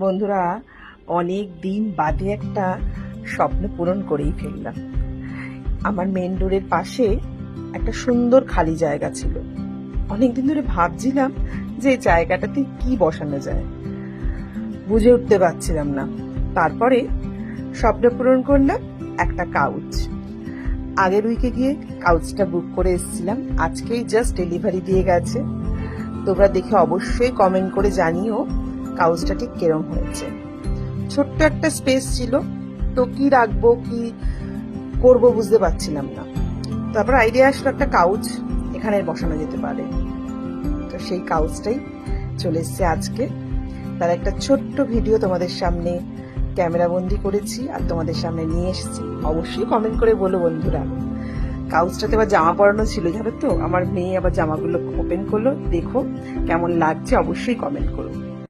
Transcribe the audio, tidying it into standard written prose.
বন্ধুরা, অনেক দিন বাদে একটা স্বপ্ন পূরণ করেই ফেললাম। আমার মেন ডোরের পাশে একটা সুন্দর খালি জায়গা ছিল। অনেকদিন ধরে ভাবছিলাম যে এই জায়গাটাতে কি বসানো যায়, বুঝে উঠতে পারছিলাম না। তারপরে স্বপ্ন পূরণ করলাম, একটা কাউচ। আগের উইকে গিয়ে কাউচটা বুক করে এসেছিলাম, আজকেই জাস্ট ডেলিভারি দিয়ে গেছে। তোমরা দেখে অবশ্যই কমেন্ট করে জানিও কাউচটা ঠিক কেরম হয়েছে। ছোট্ট একটা স্পেস ছিল, তো কি রাখবো কি করব বুঝতে পারছিলাম না। তারপর আইডিয়া আসলো একটা কাউচ এখানে বসানো যেতে পারে। তো সেই কাউচটাই চলে এসছে আজকে। তার একটা ছোট্ট ভিডিও তোমাদের সামনে ক্যামেরা বন্দি করেছি আর তোমাদের সামনে নিয়ে এসেছি। অবশ্যই কমেন্ট করে বলো বন্ধুরা। কাউচটাতে আবার জামা পরানো ছিল, জানো তো, আমার মেয়ে আবার জামাগুলো ওপেন করলো, দেখো কেমন লাগছে, অবশ্যই কমেন্ট করো।